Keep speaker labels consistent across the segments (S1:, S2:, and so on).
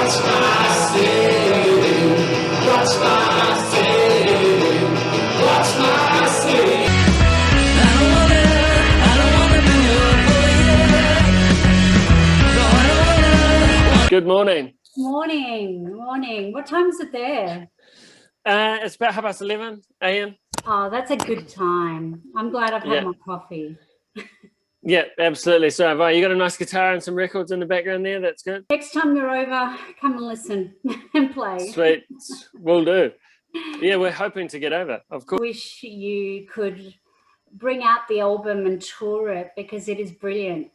S1: Good morning.
S2: Morning. What time is it there?
S1: It's about 11:30 a.m.
S2: Oh, that's a good time. I'm glad I've had my coffee.
S1: Yeah, absolutely. So, you got a nice guitar and some records in the background there. That's good.
S2: Next time you're over, come and listen and play.
S1: Sweet. Will do. Yeah, we're hoping to get over, of course.
S2: I wish you could bring out the album and tour it because it is brilliant.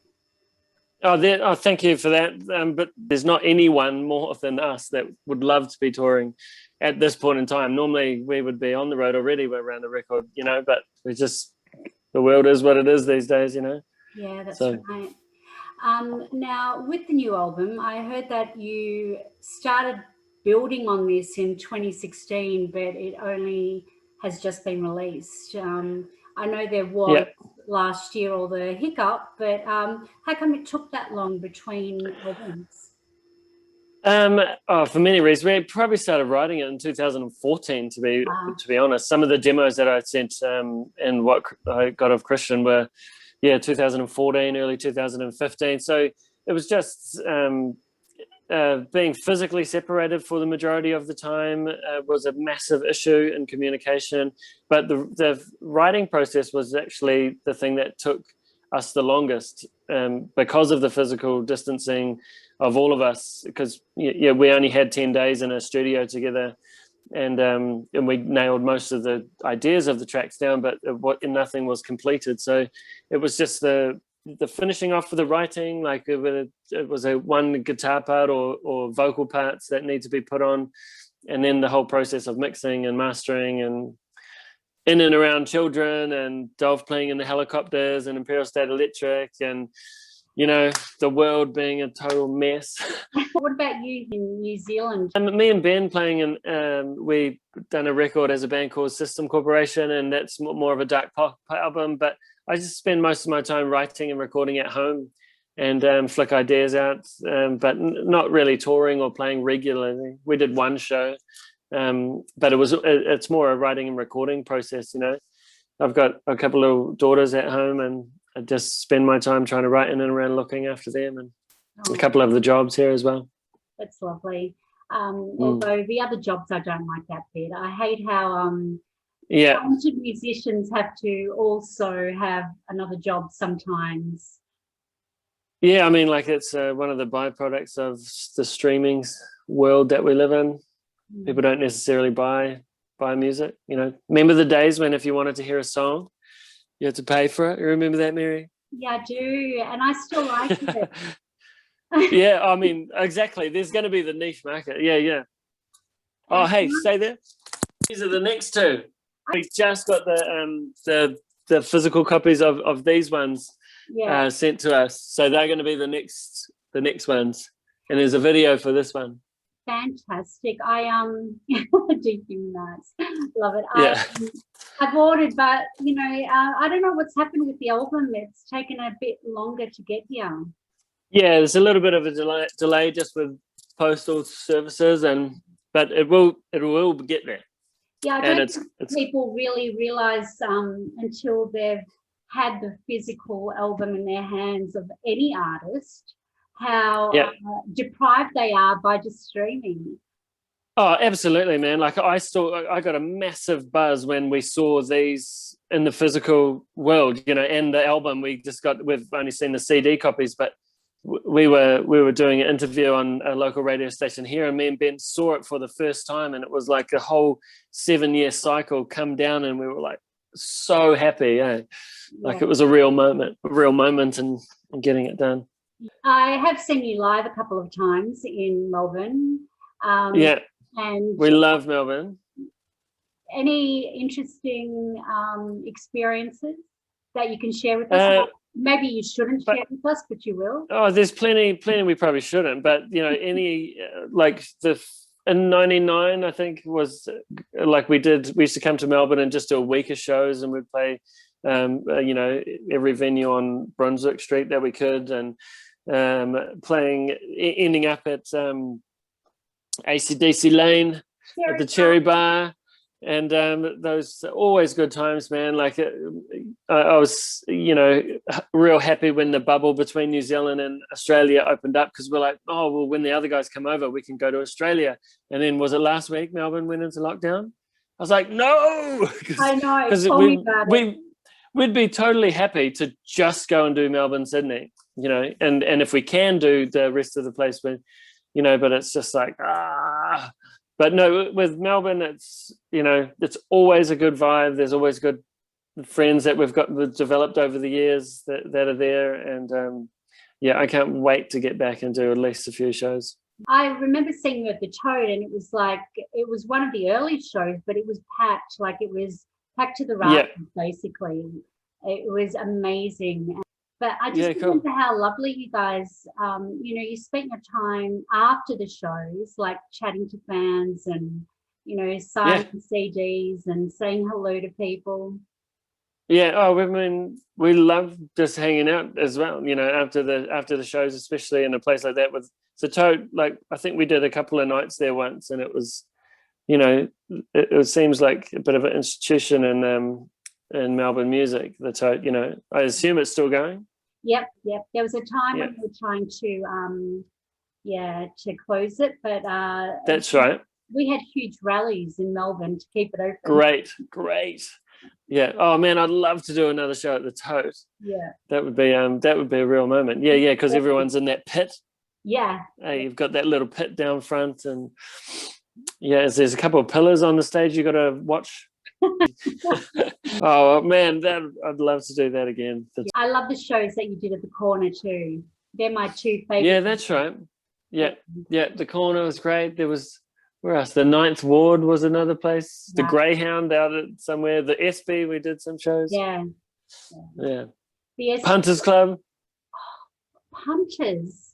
S1: Oh, thank you for that. But there's not anyone more than us that would love to be touring at this point in time. Normally, we would be on the road already. We're around the record, but the world is what it is these days,
S2: Yeah, that's right. Now, with the new album, I heard that you started building on this in 2016, but it only has just been released. I know there was last year all the hiccup, but how come it took that long between albums?
S1: For many reasons. We probably started writing it in 2014, to be honest. Some of the demos that I sent and what I got of Christian were 2014, early 2015. So it was just being physically separated for the majority of the time was a massive issue in communication. But the writing process was actually the thing that took us the longest because of the physical distancing of all of us, because we only had 10 days in a studio together, and we nailed most of the ideas of the tracks down, but nothing was completed. So it was just the finishing off for the writing, like it was a one guitar part or vocal parts that need to be put on, and then the whole process of mixing and mastering and in and around children and Dolph playing in the helicopters and Imperial State Electric and the world being a total mess.
S2: What about you in New Zealand?
S1: Me and Ben playing we've done a record as a band called System Corporation, and that's more of a dark pop album, but I just spend most of my time writing and recording at home and flick ideas out, but not really touring or playing regularly. We did one show, but it's more a writing and recording process. I've got a couple of daughters at home, and I just spend my time trying to write in and around looking after them, and a couple of the jobs here as well.
S2: That's lovely. Although the other jobs, I don't like that bit. I hate how talented musicians have to also have another job sometimes.
S1: Yeah, I mean, like it's one of the byproducts of the streaming world that we live in. People don't necessarily buy music. Remember the days when if you wanted to hear a song, you had to pay for it? You remember that, Mary?
S2: Yeah, I do, and I still like it.
S1: Yeah, I mean, exactly. There's going to be the niche market. Yeah. Oh, hey, stay there. These are the next two. We just got the physical copies of these ones sent to us, so they're going to be the next ones. And there's a video for this one.
S2: Fantastic. I deeply nice. Love it. I've ordered, but I don't know what's happened with the album. It's taken a bit longer to get here.
S1: Yeah, there's a little bit of a delay just with postal services, but it will get there.
S2: Yeah, I don't think people really realise until they've had the physical album in their hands of any artist how deprived they are by just streaming.
S1: Oh, absolutely, man. Like I got a massive buzz when we saw these in the physical world, and the album we've only seen the CD copies, but we were doing an interview on a local radio station here, and me and Ben saw it for the first time, and it was like a whole 7-year cycle come down, and we were like so happy, like it was a real moment in getting it done.
S2: I have seen you live a couple of times in Melbourne. And
S1: we love Melbourne.
S2: Any interesting experiences that you can share with us? Maybe you shouldn't share with us, but you will.
S1: Oh, there's plenty we probably shouldn't, but any in '99 I think was like we used to come to Melbourne and just do a week of shows, and we'd play every venue on Brunswick Street that we could, and ending up at AC/DC Lane at the Cherry
S2: Bar.
S1: Bar. And those are always good times, man. Like I was, real happy when the bubble between New Zealand and Australia opened up, because we're like, oh, well, when the other guys come over, we can go to Australia. And then was it last week Melbourne went into lockdown? I was like, no,
S2: I know,
S1: because we'd be totally happy to just go and do Melbourne, Sydney, and if we can do the rest of the place, but it's just like But no, with Melbourne, it's always a good vibe. There's always good friends that we've developed over the years that are there, and I can't wait to get back and do at least a few shows.
S2: I remember seeing you at the Toad, and it was one of the early shows, but it was packed, like it was packed to the rafters, basically. It was amazing. But I just remember how lovely you guys, you spent your time after the shows, like chatting to fans and, signing CDs and saying hello to people.
S1: Yeah. Oh, I mean, we love just hanging out as well, after the shows, especially in a place like that with the Toad. Like, I think we did a couple of nights there once, and it was, it seems like a bit of an institution in Melbourne music, the Toad. I assume it's still going.
S2: Yep. There was a time when we were trying to close it, but
S1: that's right.
S2: We had huge rallies in Melbourne to keep it open.
S1: Great. Yeah. Oh man, I'd love to do another show at the Toad.
S2: Yeah.
S1: That would be a real moment. Yeah, because everyone's in that pit.
S2: Yeah.
S1: You've got that little pit down front, and there's a couple of pillars on the stage you got to watch. Oh man, I'd love to do that again.
S2: I love the shows that you did at the Corner too. They're my two favorite.
S1: Yeah, that's right. Yeah, the Corner was great. There was, where else? The Ninth Ward was another place. The Greyhound out at somewhere. The SB, we did some shows.
S2: Yeah.
S1: The
S2: SB.
S1: Punters Club.
S2: Punters.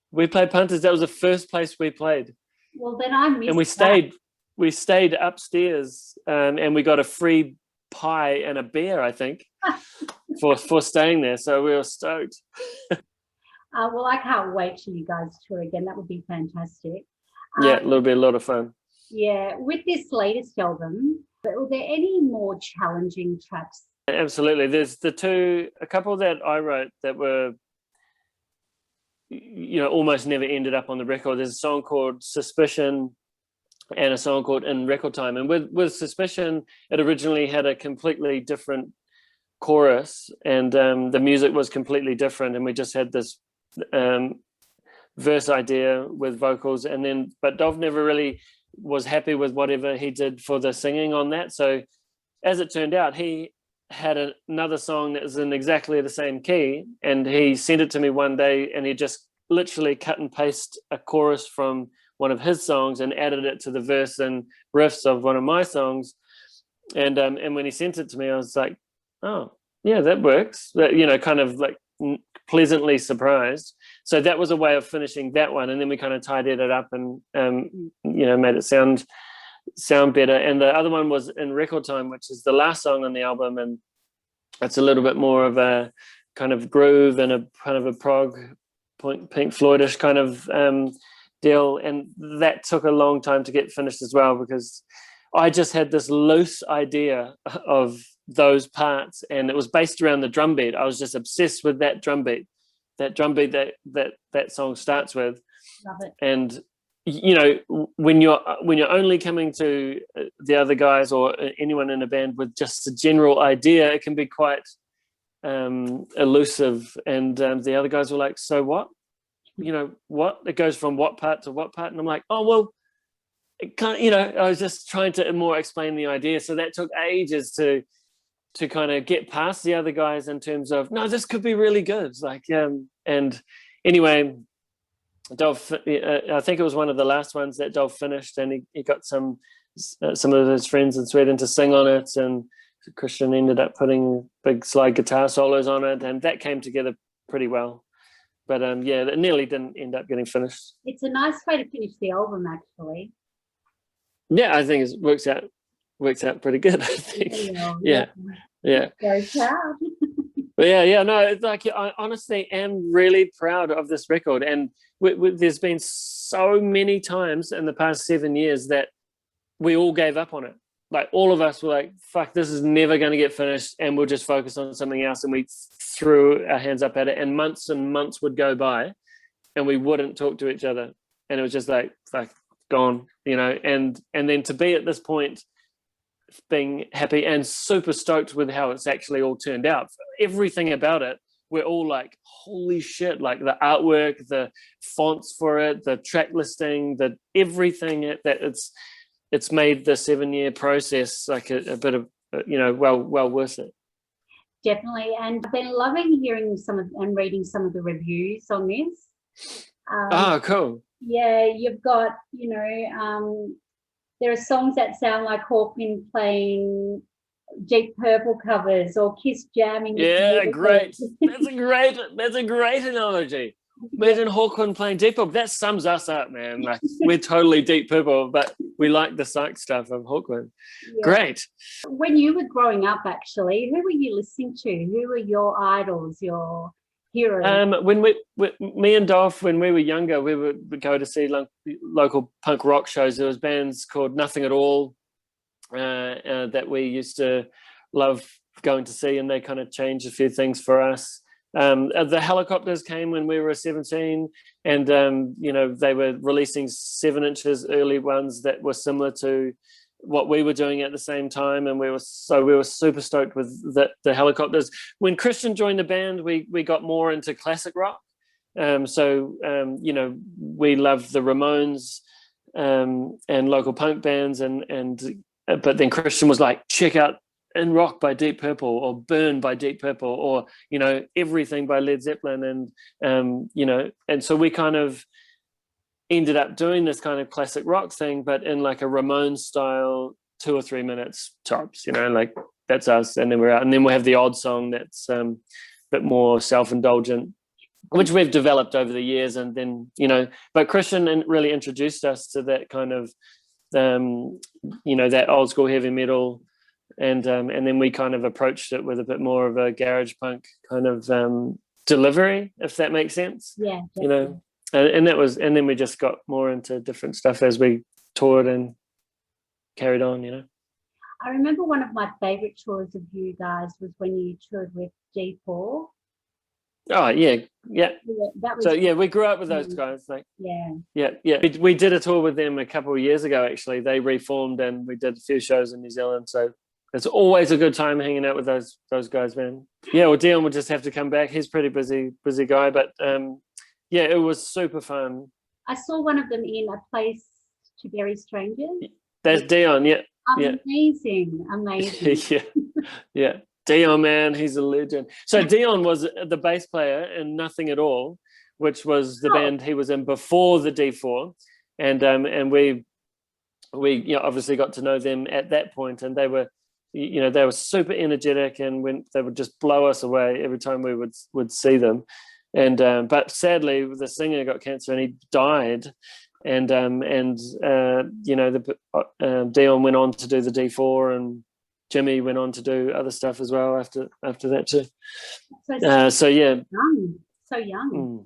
S1: We played Punters. That was the first place we played.
S2: Well, then I missed.
S1: And we stayed upstairs, and we got a free pie and a beer, I think, for staying there. So we were stoked.
S2: Well, I can't wait till you guys tour again. That would be fantastic.
S1: It'll be a lot of fun.
S2: Yeah. With this latest album, were there any more challenging tracks?
S1: Absolutely. There's a couple that I wrote that were, almost never ended up on the record. There's a song called Suspicion and a song called In Record Time. And with Suspicion, it originally had a completely different chorus, and the music was completely different, and we just had this verse idea with vocals, but Dov never really was happy with whatever he did for the singing on that. So as it turned out, he had another song that was in exactly the same key, and he sent it to me one day, and he just literally cut and paste a chorus from one of his songs and added it to the verse and riffs of one of my songs. And when he sent it to me, I was like, oh yeah, that works. Kind of like pleasantly surprised. So that was a way of finishing that one, and then we kind of tidied it up and made it sound better. And the other one was In Record Time, which is the last song on the album, and it's a little bit more of a kind of groove and a kind of a prog Pink Floydish kind of deal, and that took a long time to get finished as well, because I just had this loose idea of those parts, and it was based around the drum beat. I was just obsessed with that drum beat that song starts with.
S2: Love it.
S1: And when you're only coming to the other guys or anyone in a band with just a general idea, it can be quite elusive. And the other guys were like, so what? What? It goes from what part to what part? And I'm like, oh, well, it can't, I was just trying to more explain the idea. So that took ages to kind of get past the other guys in terms of, no, this could be really good. And anyway, Dov, I think it was one of the last ones that Dov finished, and he got some of his friends in Sweden to sing on it, and Christian ended up putting big slide guitar solos on it, and that came together pretty well. But it nearly didn't end up getting finished. It's
S2: a nice way to finish the album, actually.
S1: Yeah, I think it works out pretty good, I think. Yeah.
S2: Very proud.
S1: But yeah, no, it's like I honestly am really proud of this record, and there's been so many times in the past 7 years that we all gave up on it. Like all of us were like, "Fuck, this is never going to get finished," and we'll just focus on something else. And we threw our hands up at it, and months would go by, and we wouldn't talk to each other, and it was just like, "Fuck, gone," you know. And then to be at this point, being happy and super stoked with how it's actually all turned out. Everything about it, we're all like, holy shit, like the artwork, the fonts for it, the track listing, the everything that it's made the 7-year process like a bit of, well worth it.
S2: Definitely. And I've been loving hearing and reading some of the reviews on this.
S1: Cool.
S2: Yeah, you've got, there are songs that sound like Hawkwind playing Deep Purple covers or Kiss jamming.
S1: Yeah, great. That's a great analogy. Imagine Hawkwind playing Deep Purple. That sums us up, man. Like we're totally Deep Purple, but we like the psych stuff of Hawkwind. Yeah. Great.
S2: When you were growing up, actually, who were you listening to? Who were your idols, your heroes?
S1: When me and Dolph, when we were younger, we would go to see local punk rock shows. There was bands called Nothing at All that we used to love going to see, and they kind of changed a few things for us. The Helicopters came when we were 17, and they were releasing 7 inches, early ones that were similar to what we were doing at the same time, and we were super stoked with the Helicopters. When Christian joined the band, we got more into classic rock. We loved the Ramones and local punk bands, but then Christian was like, check out In Rock by Deep Purple, or Burn by Deep Purple, or everything by Led Zeppelin, and so we kind of ended up doing this kind of classic rock thing, but in like a Ramones style, 2 or 3 minutes tops, like that's us. And then we're out, and then we'll have the odd song that's a bit more self-indulgent, which we've developed over the years. And then, but Christian really introduced us to that kind of, that old school heavy metal. And then we kind of approached it with a bit more of a garage punk kind of delivery, if that makes sense.
S2: Yeah. Definitely.
S1: And then we just got more into different stuff as we toured and carried on,
S2: I remember one of my favorite tours of you guys was when you toured with G4.
S1: Oh yeah.
S2: That was
S1: so yeah, we grew up with those guys. Like yeah. We did a tour with them a couple of years ago. Actually, they reformed, and we did a few shows in New Zealand. So it's always a good time hanging out with those guys, man. Yeah, well, Dion will just have to come back. He's a pretty busy guy, but yeah, it was super fun.
S2: I saw one of them in A Place to Bury Strangers.
S1: That's Dion, yeah.
S2: Amazing.
S1: Yeah. Dion, man, he's a legend. So Dion was the bass player in Nothing at All, which was the band he was in before the D4, and we obviously got to know them at that point, and they were super energetic, and when they would just blow us away every time we would see them. And but sadly, the singer got cancer and he died. And Dion went on to do the D4, and Jimmy went on to do other stuff as well after that too. So yeah,
S2: so young.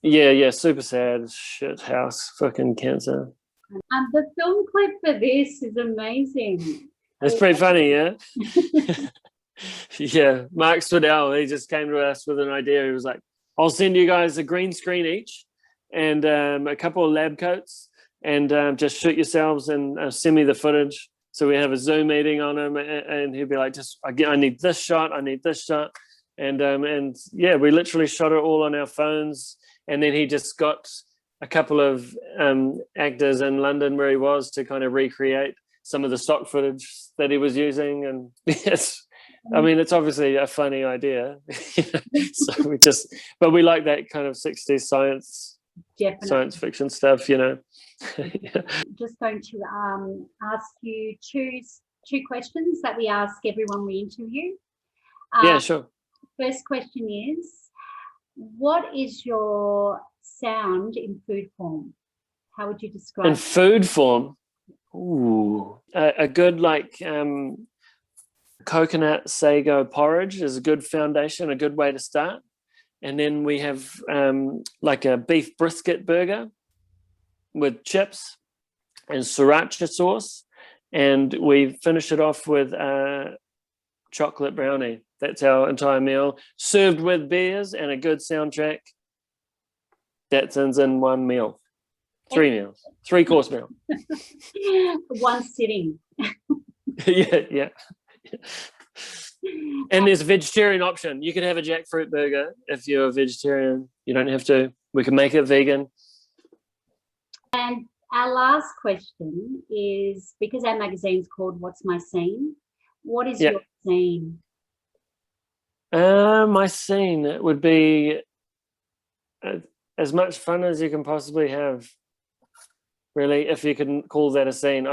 S1: Yeah, super sad. Shit house, fucking cancer.
S2: The film clip for this is amazing.
S1: It's pretty funny, yeah. Yeah, Mark Swedell, he just came to us with an idea. He was like, I'll send you guys a green screen each and a couple of lab coats, and just shoot yourselves and send me the footage. So we have a Zoom meeting on him, and he'd be like, I need this shot, and yeah, we literally shot it all on our phones. And then he just got a couple of actors in London where he was to kind of recreate some of the stock footage that he was using. And it's obviously a funny idea. So but we like that kind of 60s science fiction stuff, Yeah.
S2: Just going to ask you two questions that we ask everyone we interview.
S1: Yeah, sure.
S2: First question is, what is your sound in food form? How would you describe it?
S1: In food form? Ooh, a good coconut sago porridge is a good foundation, a good way to start. And then we have like a beef brisket burger with chips and sriracha sauce. And we finish it off with chocolate brownie. That's our entire meal, served with beers and a good soundtrack. That's in one meal. 3 meals, 3-course meal.
S2: One sitting.
S1: Yeah. And there's a vegetarian option. You could have a jackfruit burger if you're a vegetarian. You don't have to. We can make it vegan.
S2: And our last question is, because our magazine's called What's My Scene? What is your scene?
S1: My scene would be as much fun as you can possibly have. Really, if you can call that a scene.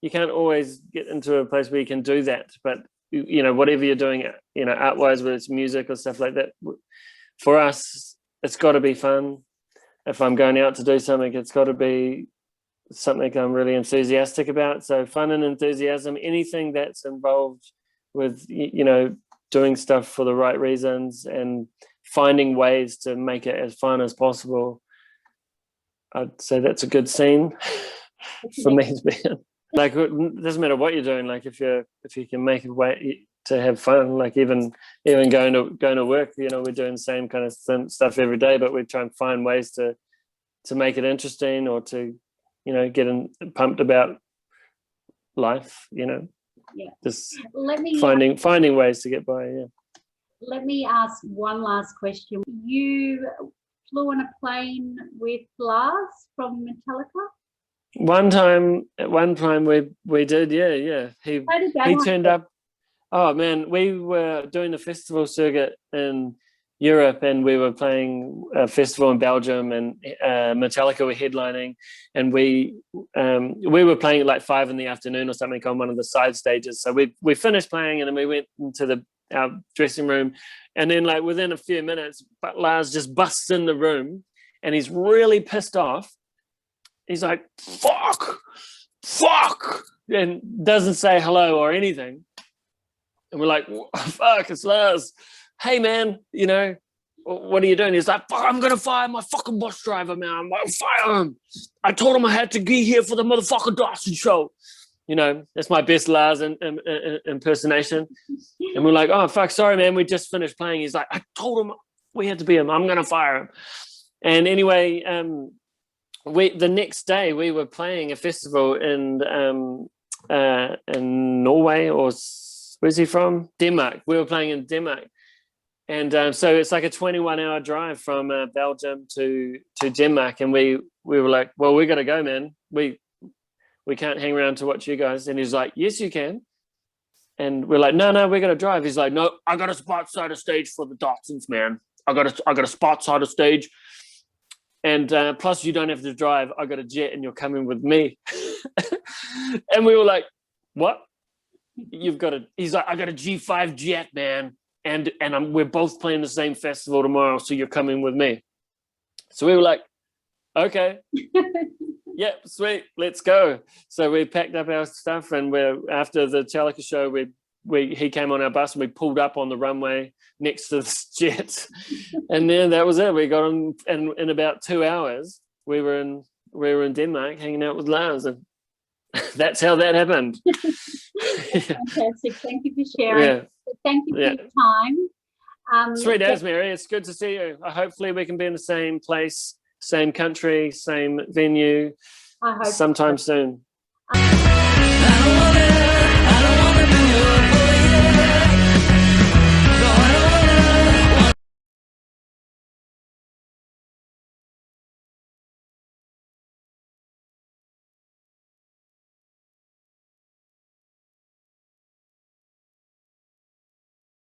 S1: You can't always get into a place where you can do that, but whatever you're doing, art-wise, whether it's music or stuff like that, for us, it's got to be fun. If I'm going out to do something, it's got to be something I'm really enthusiastic about. So fun and enthusiasm, anything that's involved with, doing stuff for the right reasons and finding ways to make it as fun as possible. I'd say that's a good scene for me to be in. Like, it doesn't matter what you're doing. Like, if you can make a way to have fun, like even going to work, we're doing the same kind of stuff every day, but we try and find ways to make it interesting or to, get pumped about life. Just finding ways to get by. Yeah.
S2: Let me ask one last question. You flew on a plane with Lars from Metallica?
S1: At one time we did, yeah. He turned up. Oh man, we were doing the festival circuit in Europe, and we were playing a festival in Belgium, and Metallica were headlining, and we were playing at like 5 p.m. or something on one of the side stages. So we finished playing, and then we went into our dressing room, and then like within a few minutes, Lars just busts in the room, and he's really pissed off. He's like, fuck, and doesn't say hello or anything. And we're like, fuck, it's Lars. Hey, man, what are you doing? He's like, fuck, I'm going to fire my fucking bus driver, man. I'm going to fire him. I told him I had to be here for the motherfucking Dawson show. That's my best Lars impersonation. And we're like, oh, fuck, sorry, man. We just finished playing. He's like, I told him we had to be him. I'm going to fire him. And anyway, the next day we were playing a festival in Norway, or where's he from? Denmark. We were playing in Denmark, and so it's like a 21-hour drive from Belgium to Denmark, and we were like, well, we got to go, man. We can't hang around to watch you guys. And he's like, yes, you can. And we're like, no, we're gonna drive. He's like, no, I got a spot side of stage for the Datsuns, man. I got a spot side of stage. And plus, you don't have to drive. I got a jet, and you're coming with me. And we were like, "What? He's like, I got a G5 jet, man, and we're both playing the same festival tomorrow, so you're coming with me." So we were like, "Okay, yeah, sweet, let's go." So we packed up our stuff, and after the Metallica show, he came on our bus, and we pulled up on the runway next to this jet, and then that was it. We got on, and in about 2 hours we were in Denmark hanging out with Lars, and that's how that happened.
S2: Fantastic. Thank you for sharing.
S1: Yeah.
S2: Thank you for your time.
S1: Sweet as, Mary. It's good to see you. Hopefully we can be in the same place, same country, same venue sometime soon.